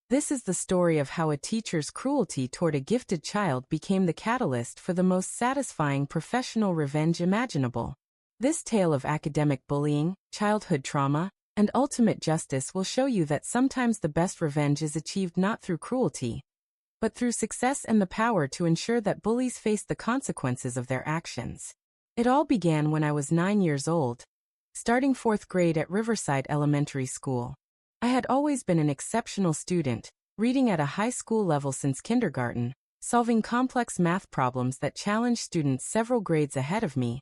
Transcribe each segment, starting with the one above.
This is the story of how a teacher's cruelty toward a gifted child became the catalyst for the most satisfying professional revenge imaginable. This tale of academic bullying, childhood trauma, and ultimate justice will show you that sometimes the best revenge is achieved not through cruelty, but through success and the power to ensure that bullies face the consequences of their actions. It all began when I was 9 years old, starting 4th grade at Riverside Elementary School. I had always been an exceptional student, reading at a high school level since kindergarten, solving complex math problems that challenged students several grades ahead of me,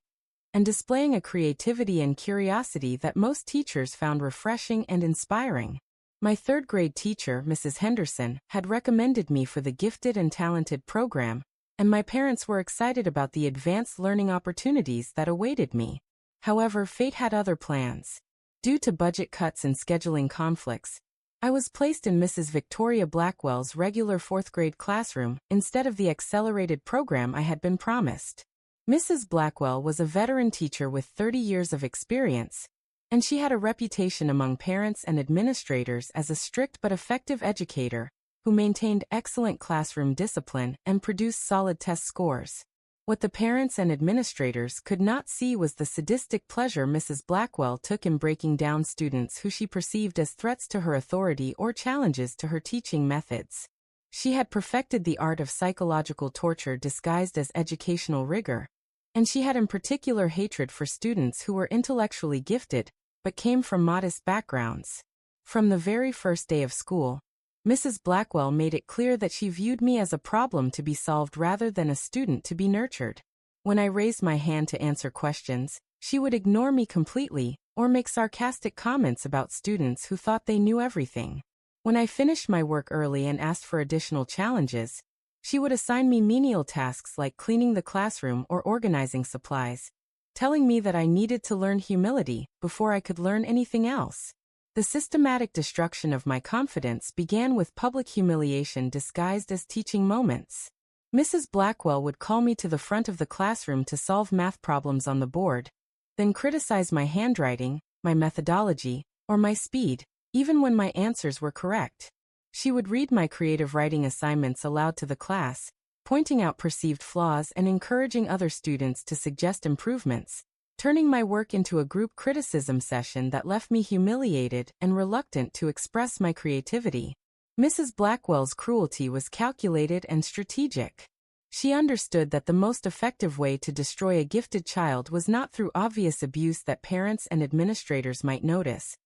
and displaying a creativity and curiosity that most teachers found refreshing and inspiring. My 3rd grade teacher, Mrs. Henderson, had recommended me for the Gifted and Talented program, and my parents were excited about the advanced learning opportunities that awaited me. However, fate had other plans. Due to budget cuts and scheduling conflicts, I was placed in Mrs. Victoria Blackwell's regular 4th grade classroom instead of the accelerated program I had been promised. Mrs. Blackwell was a veteran teacher with 30 years of experience, and she had a reputation among parents and administrators as a strict but effective educator who maintained excellent classroom discipline and produced solid test scores. What the parents and administrators could not see was the sadistic pleasure Mrs. Blackwell took in breaking down students who she perceived as threats to her authority or challenges to her teaching methods. She had perfected the art of psychological torture disguised as educational rigor, and she had in particular hatred for students who were intellectually gifted but came from modest backgrounds. From the very first day of school, Mrs. Blackwell made it clear that she viewed me as a problem to be solved rather than a student to be nurtured. When I raised my hand to answer questions, she would ignore me completely or make sarcastic comments about students who thought they knew everything. When I finished my work early and asked for additional challenges, she would assign me menial tasks like cleaning the classroom or organizing supplies, telling me that I needed to learn humility before I could learn anything else. The systematic destruction of my confidence began with public humiliation disguised as teaching moments. Mrs. Blackwell would call me to the front of the classroom to solve math problems on the board, then criticize my handwriting, my methodology, or my speed, even when my answers were correct. She would read my creative writing assignments aloud to the class, pointing out perceived flaws and encouraging other students to suggest improvements, turning my work into a group criticism session that left me humiliated and reluctant to express my creativity. Mrs. Blackwell's cruelty was calculated and strategic. She understood that the most effective way to destroy a gifted child was not through obvious abuse that parents and administrators might notice,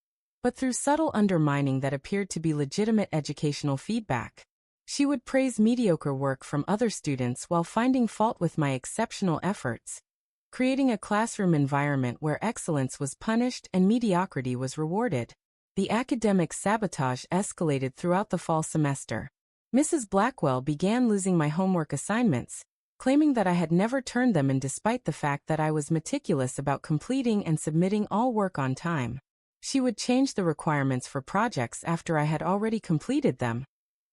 but through subtle undermining that appeared to be legitimate educational feedback. She would praise mediocre work from other students while finding fault with my exceptional efforts, creating a classroom environment where excellence was punished and mediocrity was rewarded. The academic sabotage escalated throughout the fall semester. Mrs. Blackwell began losing my homework assignments, claiming that I had never turned them in despite the fact that I was meticulous about completing and submitting all work on time. She would change the requirements for projects after I had already completed them,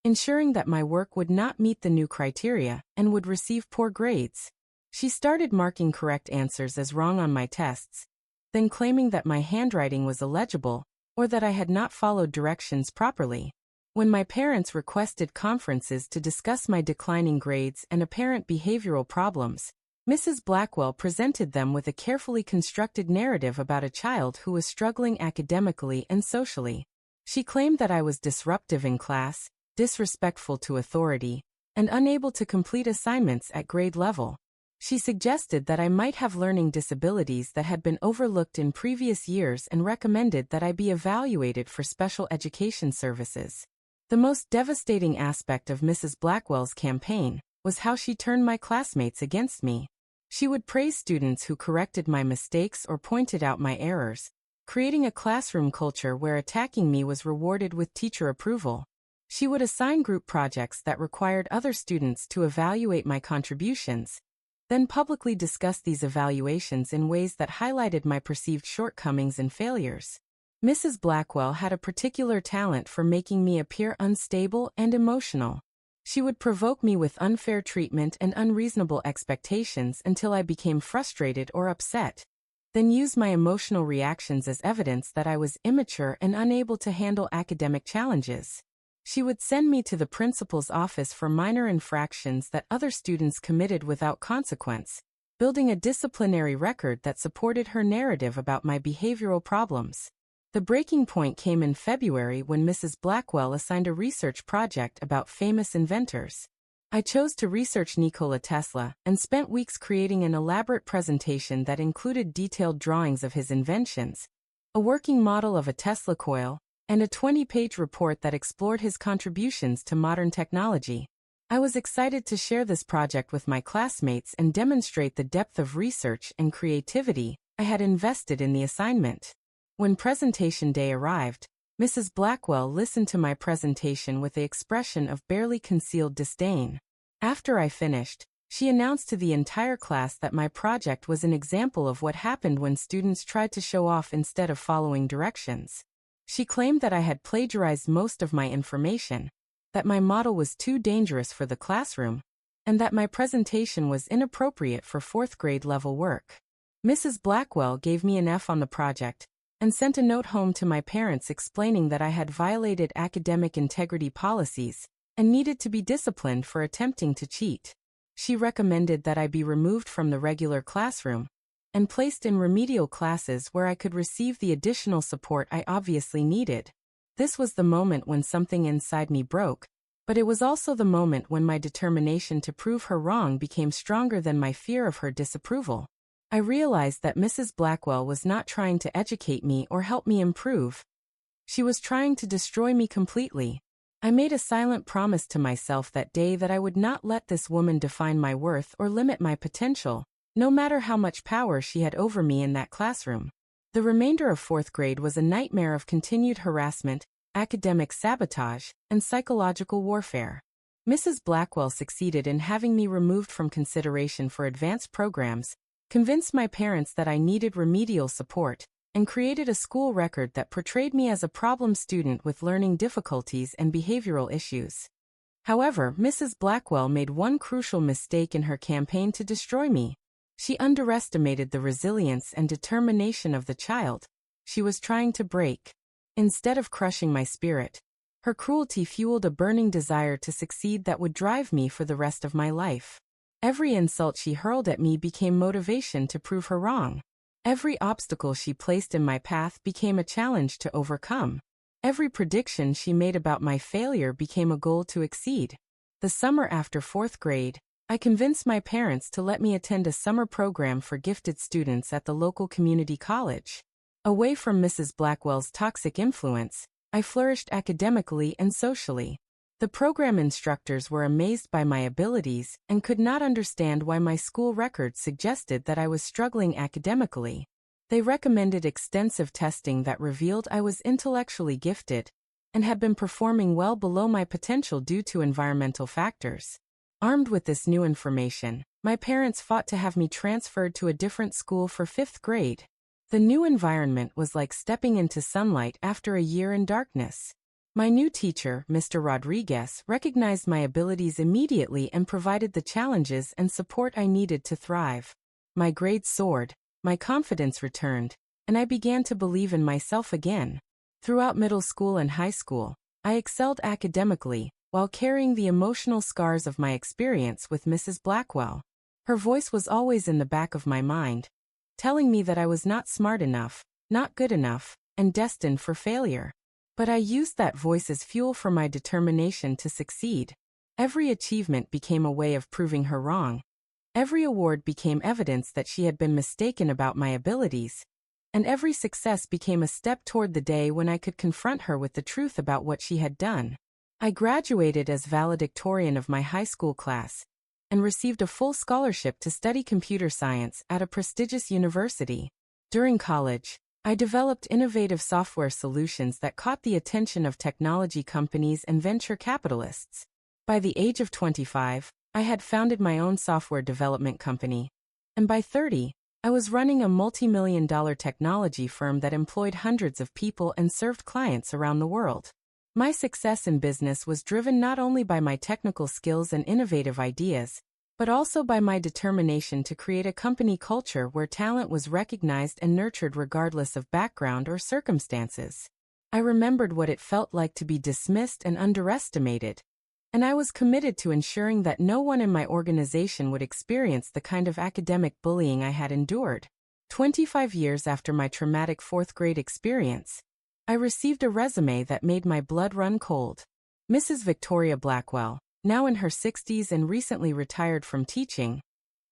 ensuring that my work would not meet the new criteria and would receive poor grades. She started marking correct answers as wrong on my tests, then claiming that my handwriting was illegible or that I had not followed directions properly. When my parents requested conferences to discuss my declining grades and apparent behavioral problems, Mrs. Blackwell presented them with a carefully constructed narrative about a child who was struggling academically and socially. She claimed that I was disruptive in class, disrespectful to authority, and unable to complete assignments at grade level. She suggested that I might have learning disabilities that had been overlooked in previous years and recommended that I be evaluated for special education services. The most devastating aspect of Mrs. Blackwell's campaign was how she turned my classmates against me. She would praise students who corrected my mistakes or pointed out my errors, creating a classroom culture where attacking me was rewarded with teacher approval. She would assign group projects that required other students to evaluate my contributions, then publicly discuss these evaluations in ways that highlighted my perceived shortcomings and failures. Mrs. Blackwell had a particular talent for making me appear unstable and emotional. She would provoke me with unfair treatment and unreasonable expectations until I became frustrated or upset, then use my emotional reactions as evidence that I was immature and unable to handle academic challenges. She would send me to the principal's office for minor infractions that other students committed without consequence, building a disciplinary record that supported her narrative about my behavioral problems. The breaking point came in February when Mrs. Blackwell assigned a research project about famous inventors. I chose to research Nikola Tesla and spent weeks creating an elaborate presentation that included detailed drawings of his inventions, a working model of a Tesla coil, and a 20-page report that explored his contributions to modern technology. I was excited to share this project with my classmates and demonstrate the depth of research and creativity I had invested in the assignment. When presentation day arrived, Mrs. Blackwell listened to my presentation with the expression of barely concealed disdain. After I finished, she announced to the entire class that my project was an example of what happened when students tried to show off instead of following directions. She claimed that I had plagiarized most of my information, that my model was too dangerous for the classroom, and that my presentation was inappropriate for fourth-grade level work. Mrs. Blackwell gave me an F on the project and sent a note home to my parents explaining that I had violated academic integrity policies and needed to be disciplined for attempting to cheat. She recommended that I be removed from the regular classroom and placed in remedial classes where I could receive the additional support I obviously needed. This was the moment when something inside me broke, but it was also the moment when my determination to prove her wrong became stronger than my fear of her disapproval. I realized that Mrs. Blackwell was not trying to educate me or help me improve. She was trying to destroy me completely. I made a silent promise to myself that day that I would not let this woman define my worth or limit my potential, no matter how much power she had over me in that classroom. The remainder of fourth grade was a nightmare of continued harassment, academic sabotage, and psychological warfare. Mrs. Blackwell succeeded in having me removed from consideration for advanced programs, convinced my parents that I needed remedial support, and created a school record that portrayed me as a problem student with learning difficulties and behavioral issues. However, Mrs. Blackwell made one crucial mistake in her campaign to destroy me. She underestimated the resilience and determination of the child she was trying to break. Instead of crushing my spirit, her cruelty fueled a burning desire to succeed that would drive me for the rest of my life. Every insult she hurled at me became motivation to prove her wrong. Every obstacle she placed in my path became a challenge to overcome. Every prediction she made about my failure became a goal to exceed. The summer after fourth grade, I convinced my parents to let me attend a summer program for gifted students at the local community college. Away from Mrs. Blackwell's toxic influence, I flourished academically and socially. The program instructors were amazed by my abilities and could not understand why my school records suggested that I was struggling academically. They recommended extensive testing that revealed I was intellectually gifted and had been performing well below my potential due to environmental factors. Armed with this new information, my parents fought to have me transferred to a different school for fifth grade. The new environment was like stepping into sunlight after a year in darkness. My new teacher, Mr. Rodriguez, recognized my abilities immediately and provided the challenges and support I needed to thrive. My grades soared, my confidence returned, and I began to believe in myself again. Throughout middle school and high school, I excelled academically, while carrying the emotional scars of my experience with Mrs. Blackwell. Her voice was always in the back of my mind, telling me that I was not smart enough, not good enough, and destined for failure. But I used that voice as fuel for my determination to succeed. Every achievement became a way of proving her wrong. Every award became evidence that she had been mistaken about my abilities. And every success became a step toward the day when I could confront her with the truth about what she had done. I graduated as valedictorian of my high school class and received a full scholarship to study computer science at a prestigious university. During college, I developed innovative software solutions that caught the attention of technology companies and venture capitalists. By the age of 25, I had founded my own software development company, and by 30, I was running a multi-million-dollar technology firm that employed hundreds of people and served clients around the world. My success in business was driven not only by my technical skills and innovative ideas, but also by my determination to create a company culture where talent was recognized and nurtured regardless of background or circumstances. I remembered what it felt like to be dismissed and underestimated, and I was committed to ensuring that no one in my organization would experience the kind of academic bullying I had endured. 25 years after my traumatic fourth-grade experience, I received a resume that made my blood run cold. Mrs. Victoria Blackwell, now in her 60s and recently retired from teaching,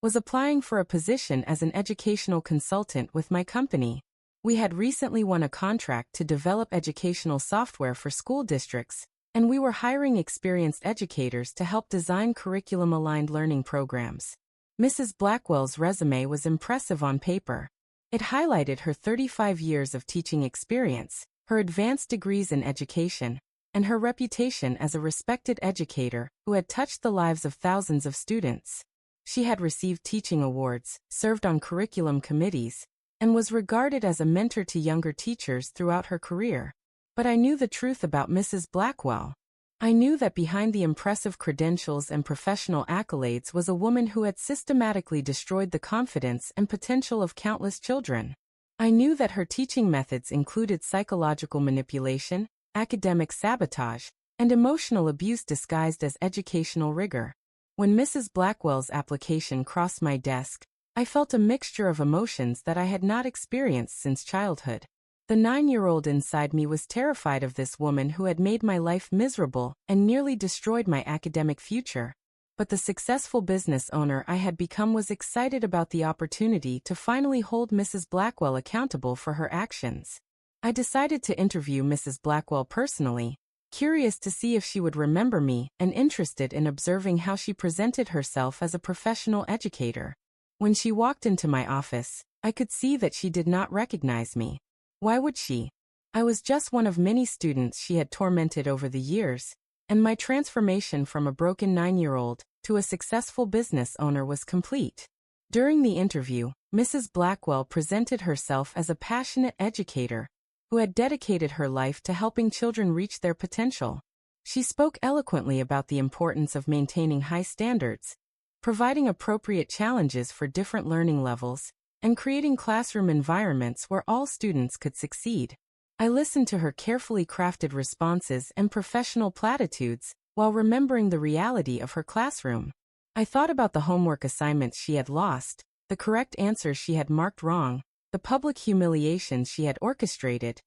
was applying for a position as an educational consultant with my company. We had recently won a contract to develop educational software for school districts, and we were hiring experienced educators to help design curriculum-aligned learning programs. Mrs. Blackwell's resume was impressive on paper. It highlighted her 35 years of teaching experience, her advanced degrees in education, and her reputation as a respected educator who had touched the lives of thousands of students. She had received teaching awards, served on curriculum committees, and was regarded as a mentor to younger teachers throughout her career. But I knew the truth about Mrs. Blackwell. I knew that behind the impressive credentials and professional accolades was a woman who had systematically destroyed the confidence and potential of countless children. I knew that her teaching methods included psychological manipulation, academic sabotage, and emotional abuse disguised as educational rigor. When Mrs. Blackwell's application crossed my desk, I felt a mixture of emotions that I had not experienced since childhood. The 9-year-old inside me was terrified of this woman who had made my life miserable and nearly destroyed my academic future. But the successful business owner I had become was excited about the opportunity to finally hold Mrs. Blackwell accountable for her actions. I decided to interview Mrs. Blackwell personally, curious to see if she would remember me and interested in observing how she presented herself as a professional educator. When she walked into my office, I could see that she did not recognize me. Why would she? I was just one of many students she had tormented over the years, and my transformation from a broken 9-year-old to a successful business owner was complete. During the interview, Mrs. Blackwell presented herself as a passionate educator who had dedicated her life to helping children reach their potential. She spoke eloquently about the importance of maintaining high standards, providing appropriate challenges for different learning levels, and creating classroom environments where all students could succeed. I listened to her carefully crafted responses and professional platitudes while remembering the reality of her classroom. I thought about the homework assignments she had lost, the correct answers she had marked wrong, the public humiliations she had orchestrated,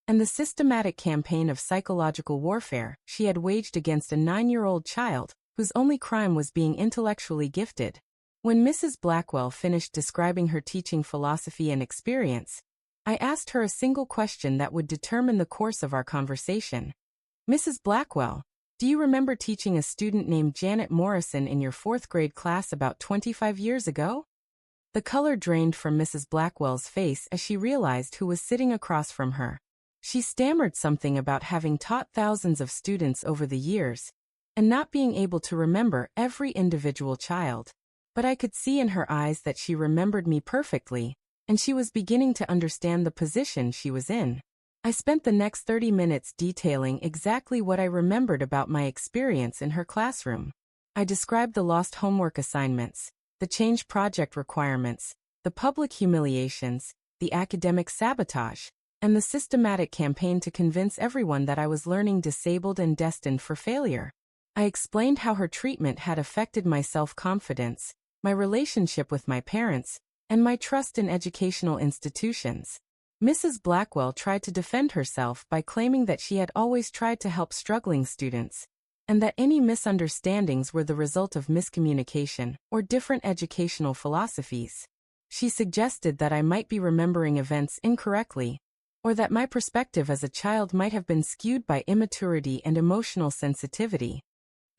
and the systematic campaign of psychological warfare she had waged against a 9-year-old child whose only crime was being intellectually gifted. When Mrs. Blackwell finished describing her teaching philosophy and experience, I asked her a single question that would determine the course of our conversation. Mrs. Blackwell, do you remember teaching a student named Janet Morrison in your 4th-grade class about 25 years ago? The color drained from Mrs. Blackwell's face as she realized who was sitting across from her. She stammered something about having taught thousands of students over the years and not being able to remember every individual child. But I could see in her eyes that she remembered me perfectly, and she was beginning to understand the position she was in. I spent the next 30 minutes detailing exactly what I remembered about my experience in her classroom. I described the lost homework assignments, the change project requirements, the public humiliations, the academic sabotage, and the systematic campaign to convince everyone that I was learning disabled and destined for failure. I explained how her treatment had affected my self-confidence, my relationship with my parents, and my trust in educational institutions. Mrs. Blackwell tried to defend herself by claiming that she had always tried to help struggling students, and that any misunderstandings were the result of miscommunication or different educational philosophies. She suggested that I might be remembering events incorrectly, or that my perspective as a child might have been skewed by immaturity and emotional sensitivity.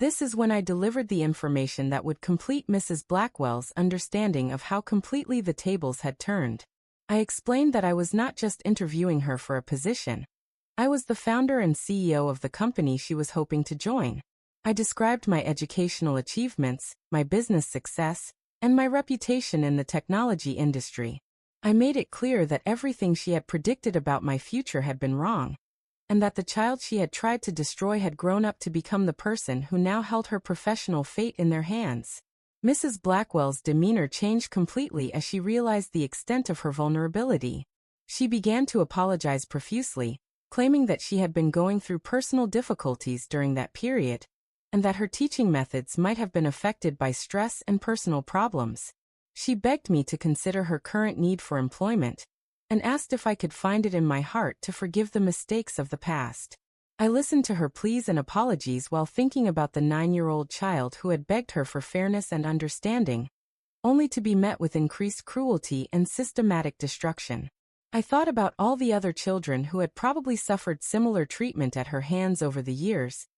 This is when I delivered the information that would complete Mrs. Blackwell's understanding of how completely the tables had turned. I explained that I was not just interviewing her for a position. I was the founder and CEO of the company she was hoping to join. I described my educational achievements, my business success, and my reputation in the technology industry. I made it clear that everything she had predicted about my future had been wrong, and that the child she had tried to destroy had grown up to become the person who now held her professional fate in their hands. Mrs. Blackwell's demeanor changed completely as she realized the extent of her vulnerability. She began to apologize profusely, claiming that she had been going through personal difficulties during that period, and that her teaching methods might have been affected by stress and personal problems. She begged me to consider her current need for employment, and asked if I could find it in my heart to forgive the mistakes of the past. I listened to her pleas and apologies while thinking about the 9-year-old child who had begged her for fairness and understanding, only to be met with increased cruelty and systematic destruction. I thought about all the other children who had probably suffered similar treatment at her hands over the years,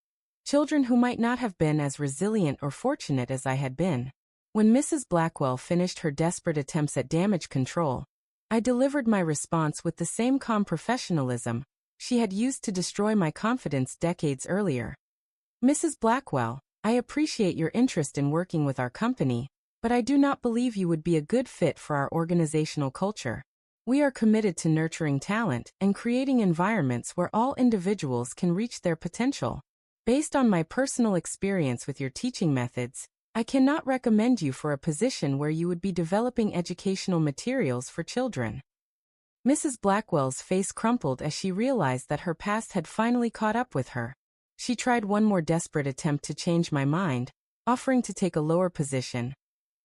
children who might not have been as resilient or fortunate as I had been. When Mrs. Blackwell finished her desperate attempts at damage control, I delivered my response with the same calm professionalism she had used to destroy my confidence decades earlier. Mrs. Blackwell, I appreciate your interest in working with our company, but I do not believe you would be a good fit for our organizational culture. We are committed to nurturing talent and creating environments where all individuals can reach their potential. Based on my personal experience with your teaching methods, I cannot recommend you for a position where you would be developing educational materials for children. Mrs. Blackwell's face crumpled as she realized that her past had finally caught up with her. She tried one more desperate attempt to change my mind, offering to take a lower position,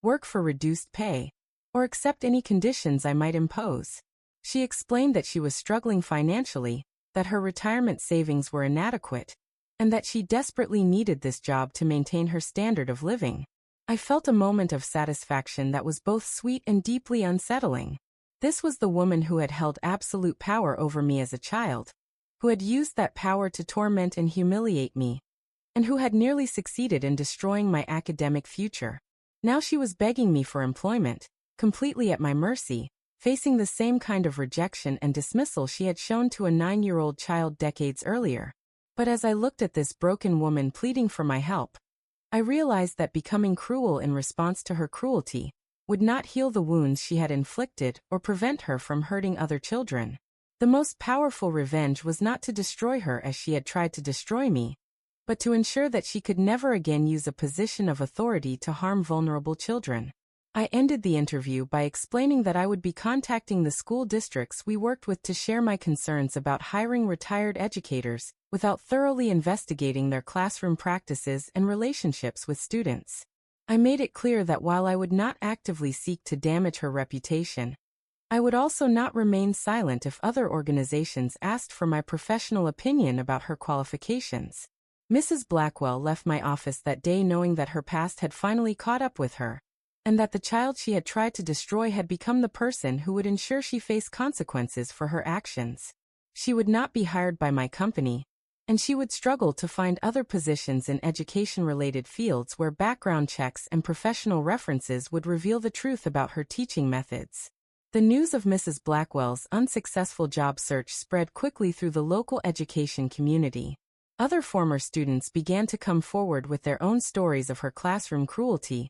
work for reduced pay, or accept any conditions I might impose. She explained that she was struggling financially, that her retirement savings were inadequate, and that she desperately needed this job to maintain her standard of living. I felt a moment of satisfaction that was both sweet and deeply unsettling. This was the woman who had held absolute power over me as a child, who had used that power to torment and humiliate me, and who had nearly succeeded in destroying my academic future. Now she was begging me for employment, completely at my mercy, facing the same kind of rejection and dismissal she had shown to a 9-year-old child decades earlier. But as I looked at this broken woman pleading for my help, I realized that becoming cruel in response to her cruelty would not heal the wounds she had inflicted or prevent her from hurting other children. The most powerful revenge was not to destroy her as she had tried to destroy me, but to ensure that she could never again use a position of authority to harm vulnerable children. I ended the interview by explaining that I would be contacting the school districts we worked with to share my concerns about hiring retired educators, without thoroughly investigating their classroom practices and relationships with students. I made it clear that while I would not actively seek to damage her reputation, I would also not remain silent if other organizations asked for my professional opinion about her qualifications. Mrs. Blackwell left my office that day knowing that her past had finally caught up with her, and that the child she had tried to destroy had become the person who would ensure she faced consequences for her actions. She would not be hired by my company, and she would struggle to find other positions in education-related fields where background checks and professional references would reveal the truth about her teaching methods. The news of Mrs. Blackwell's unsuccessful job search spread quickly through the local education community. Other former students began to come forward with their own stories of her classroom cruelty,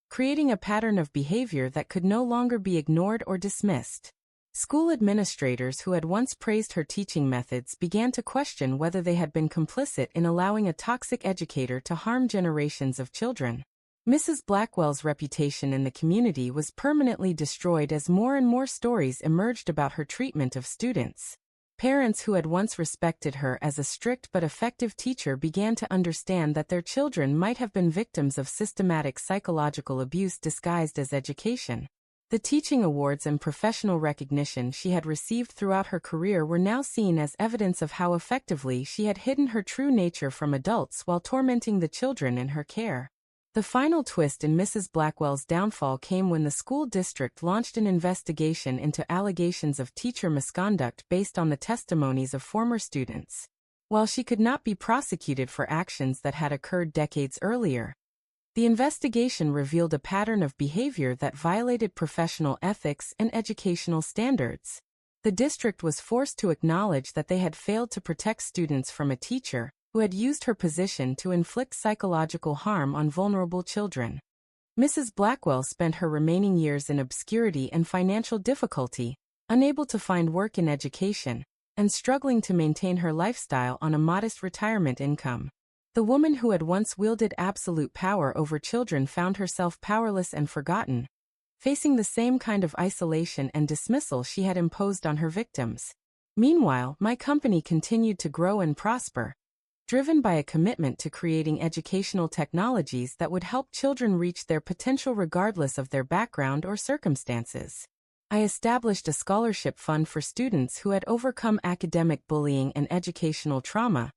creating a pattern of behavior that could no longer be ignored or dismissed. School administrators who had once praised her teaching methods began to question whether they had been complicit in allowing a toxic educator to harm generations of children. Mrs. Blackwell's reputation in the community was permanently destroyed as more and more stories emerged about her treatment of students. Parents who had once respected her as a strict but effective teacher began to understand that their children might have been victims of systematic psychological abuse disguised as education. The teaching awards and professional recognition she had received throughout her career were now seen as evidence of how effectively she had hidden her true nature from adults while tormenting the children in her care. The final twist in Mrs. Blackwell's downfall came when the school district launched an investigation into allegations of teacher misconduct based on the testimonies of former students. While she could not be prosecuted for actions that had occurred decades earlier, the investigation revealed a pattern of behavior that violated professional ethics and educational standards. The district was forced to acknowledge that they had failed to protect students from a teacher who had used her position to inflict psychological harm on vulnerable children. Mrs. Blackwell spent her remaining years in obscurity and financial difficulty, unable to find work in education, and struggling to maintain her lifestyle on a modest retirement income. The woman who had once wielded absolute power over children found herself powerless and forgotten, facing the same kind of isolation and dismissal she had imposed on her victims. Meanwhile, my company continued to grow and prosper, driven by a commitment to creating educational technologies that would help children reach their potential regardless of their background or circumstances. I established a scholarship fund for students who had overcome academic bullying and educational trauma,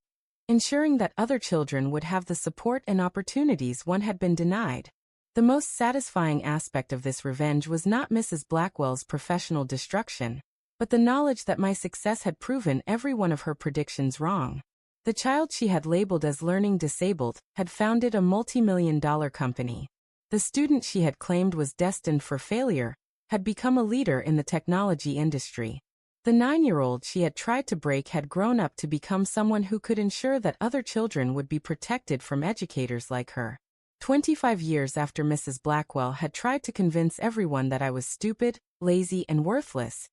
ensuring that other children would have the support and opportunities one had been denied. The most satisfying aspect of this revenge was not Mrs. Blackwell's professional destruction, but the knowledge that my success had proven every one of her predictions wrong. The child she had labeled as learning disabled had founded a multi-million-dollar company. The student she had claimed was destined for failure had become a leader in the technology industry. The 9-year-old she had tried to break had grown up to become someone who could ensure that other children would be protected from educators like her. 25 years after Mrs. Blackwell had tried to convince everyone that I was stupid, lazy, and worthless,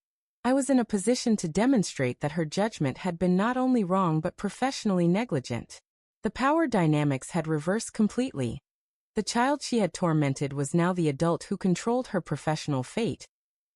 I was in a position to demonstrate that her judgment had been not only wrong but professionally negligent. The power dynamics had reversed completely. The child she had tormented was now the adult who controlled her professional fate,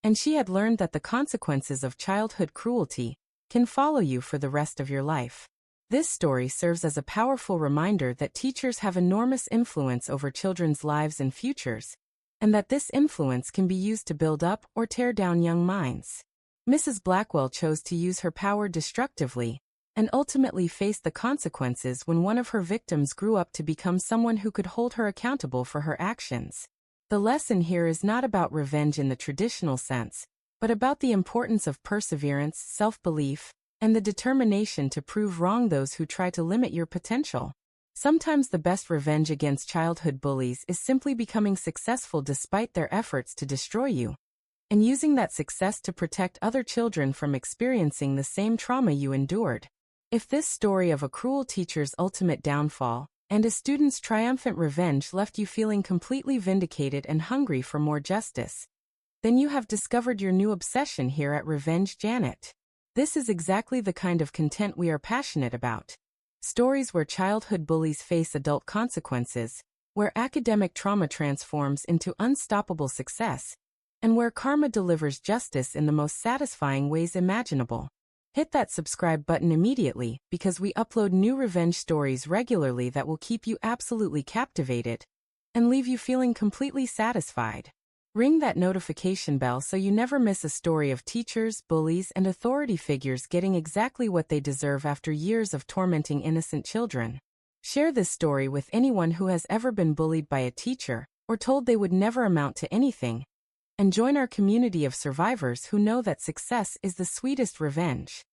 and she had learned that the consequences of childhood cruelty can follow you for the rest of your life. This story serves as a powerful reminder that teachers have enormous influence over children's lives and futures, and that this influence can be used to build up or tear down young minds. Mrs. Blackwell chose to use her power destructively, and ultimately faced the consequences when one of her victims grew up to become someone who could hold her accountable for her actions. The lesson here is not about revenge in the traditional sense, but about the importance of perseverance, self-belief, and the determination to prove wrong those who try to limit your potential. Sometimes the best revenge against childhood bullies is simply becoming successful despite their efforts to destroy you, and using that success to protect other children from experiencing the same trauma you endured. If this story of a cruel teacher's ultimate downfall and a student's triumphant revenge left you feeling completely vindicated and hungry for more justice, then you have discovered your new obsession here at Revenge Janet. This is exactly the kind of content we are passionate about. Stories where childhood bullies face adult consequences, where academic trauma transforms into unstoppable success, and where karma delivers justice in the most satisfying ways imaginable. Hit that subscribe button immediately because we upload new revenge stories regularly that will keep you absolutely captivated and leave you feeling completely satisfied. Ring that notification bell so you never miss a story of teachers, bullies, and authority figures getting exactly what they deserve after years of tormenting innocent children. Share this story with anyone who has ever been bullied by a teacher or told they would never amount to anything, and join our community of survivors who know that success is the sweetest revenge.